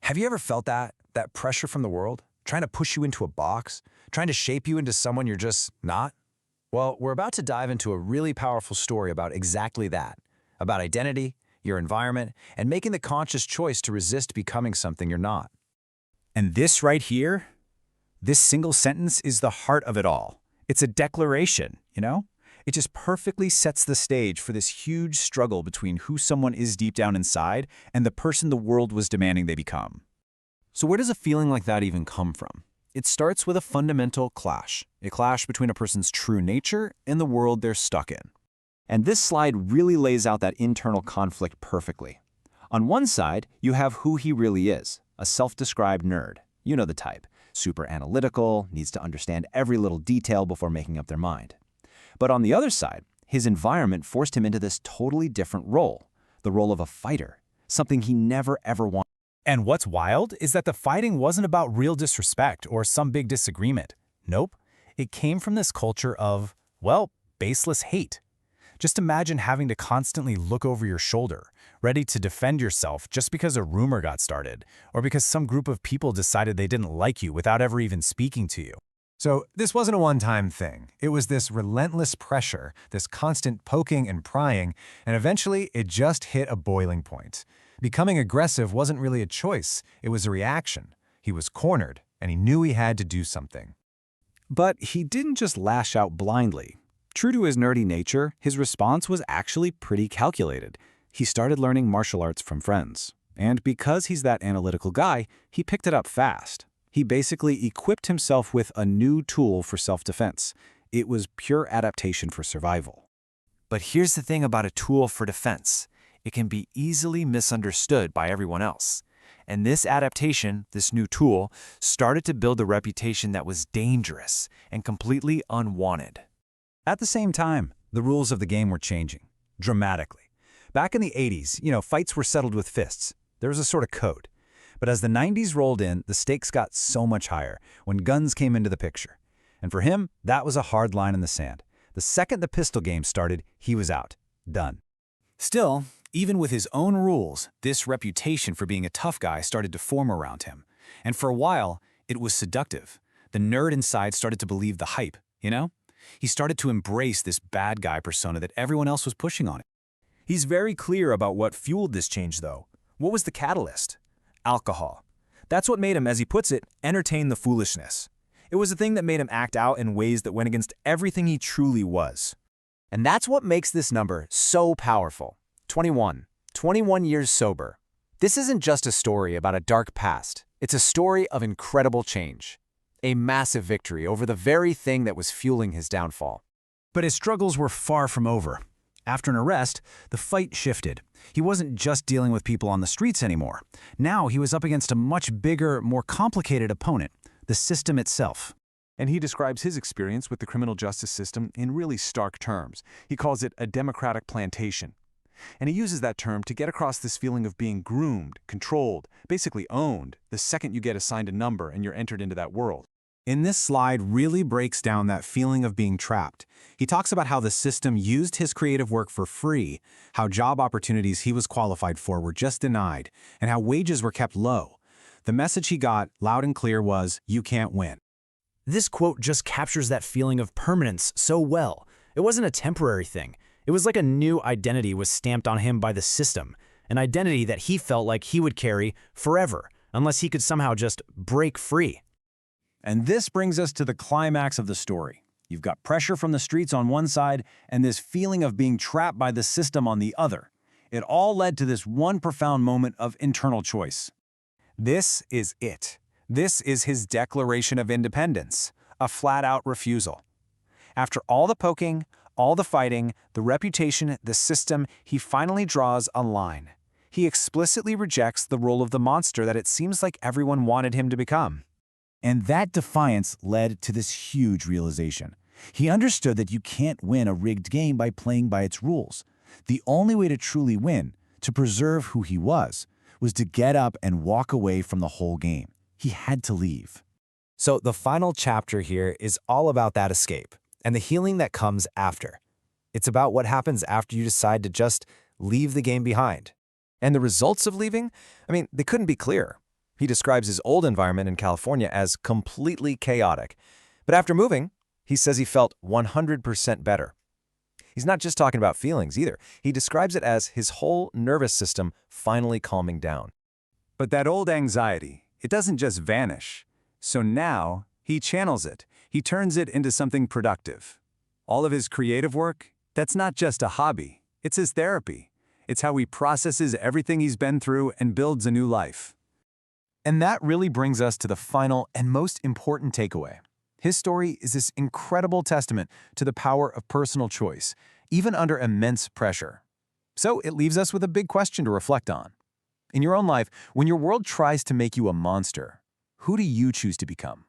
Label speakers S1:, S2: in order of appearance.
S1: Have you ever felt that pressure from the world? Trying to push you into a box? Trying to shape you into someone you're just not? Well, we're about to dive into a really powerful story about exactly that. About identity, your environment, and making the conscious choice to resist becoming something you're not.
S2: And this right here, this single sentence is the heart of it all. It's a declaration, you know? It just perfectly sets the stage for this huge struggle between who someone is deep down inside and the person the world was demanding they become.
S1: So where does a feeling like that even come from? It starts with a fundamental clash. A clash between a person's true nature and the world they're stuck in.
S2: And this slide really lays out that internal conflict perfectly. On one side, you have who he really is, a self-described nerd. You know the type. Super analytical, needs to understand every little detail before making up their mind. But on the other side, his environment forced him into this totally different role, the role of a fighter, something he never ever wanted.
S3: And what's wild is that the fighting wasn't about real disrespect or some big disagreement. Nope, it came from this culture of, well, baseless hate. Just imagine having to constantly look over your shoulder, ready to defend yourself just because a rumor got started, or because some group of people decided they didn't like you without ever even speaking to you.
S4: So this wasn't a one-time thing. It was this relentless pressure, this constant poking and prying, and eventually it just hit a boiling point. Becoming aggressive wasn't really a choice, it was a reaction. He was cornered, and he knew he had to do something.
S2: But he didn't just lash out blindly. True to his nerdy nature, his response was actually pretty calculated. He started learning martial arts from friends. And because he's that analytical guy, he picked it up fast. He basically equipped himself with a new tool for self-defense. It was pure adaptation for survival.
S1: But here's the thing about a tool for defense. It can be easily misunderstood by everyone else. And this adaptation, this new tool, started to build a reputation that was dangerous and completely unwanted.
S2: At the same time, the rules of the game were changing, dramatically. Back in the 80s, fights were settled with fists. There was a sort of code. But as the 90s rolled in, the stakes got so much higher when guns came into the picture. And for him, that was a hard line in the sand. The second the pistol game started, he was out. Done.
S3: Still, even with his own rules, this reputation for being a tough guy started to form around him. And for a while, it was seductive. The nerd inside started to believe the hype, He started to embrace this bad guy persona that everyone else was pushing on him. He's very clear about what fueled this change, though. What was the catalyst? Alcohol. That's what made him, as he puts it, entertain the foolishness. It was the thing that made him act out in ways that went against everything he truly was.
S1: And that's what makes this number so powerful. 21. 21 years sober. This isn't just a story about a dark past. It's a story of incredible change. A massive victory over the very thing that was fueling his downfall.
S3: But his struggles were far from over. After an arrest, the fight shifted. He wasn't just dealing with people on the streets anymore. Now he was up against a much bigger, more complicated opponent, the system itself.
S5: And he describes his experience with the criminal justice system in really stark terms. He calls it a democratic plantation. And he uses that term to get across this feeling of being groomed, controlled, basically owned, the second you get assigned a number and you're entered into that world.
S4: In this slide really breaks down that feeling of being trapped. He talks about how the system used his creative work for free, how job opportunities he was qualified for were just denied, and how wages were kept low. The message he got, loud and clear, was, "You can't win."
S3: This quote just captures that feeling of permanence so well. It wasn't a temporary thing. It was like a new identity was stamped on him by the system, an identity that he felt like he would carry forever, unless he could somehow just break free.
S2: And this brings us to the climax of the story. You've got pressure from the streets on one side and this feeling of being trapped by the system on the other. It all led to this one profound moment of internal choice.
S1: This is it. This is his declaration of independence, a flat-out refusal. After all the poking, all the fighting, the reputation, the system, he finally draws a line. He explicitly rejects the role of the monster that it seems like everyone wanted him to become.
S2: And that defiance led to this huge realization. He understood that you can't win a rigged game by playing by its rules. The only way to truly win, to preserve who he was to get up and walk away from the whole game. He had to leave.
S1: So the final chapter here is all about that escape and the healing that comes after. It's about what happens after you decide to just leave the game behind. And the results of leaving, they couldn't be clearer.
S2: He describes his old environment in California as completely chaotic. But after moving, he says he felt 100% better. He's not just talking about feelings either. He describes it as his whole nervous system finally calming down.
S1: But that old anxiety, it doesn't just vanish. So now, he channels it. He turns it into something productive. All of his creative work, that's not just a hobby. It's his therapy. It's how he processes everything he's been through and builds a new life.
S3: And that really brings us to the final and most important takeaway. His story is this incredible testament to the power of personal choice, even under immense pressure. So it leaves us with a big question to reflect on. In your own life, when your world tries to make you a monster, who do you choose to become?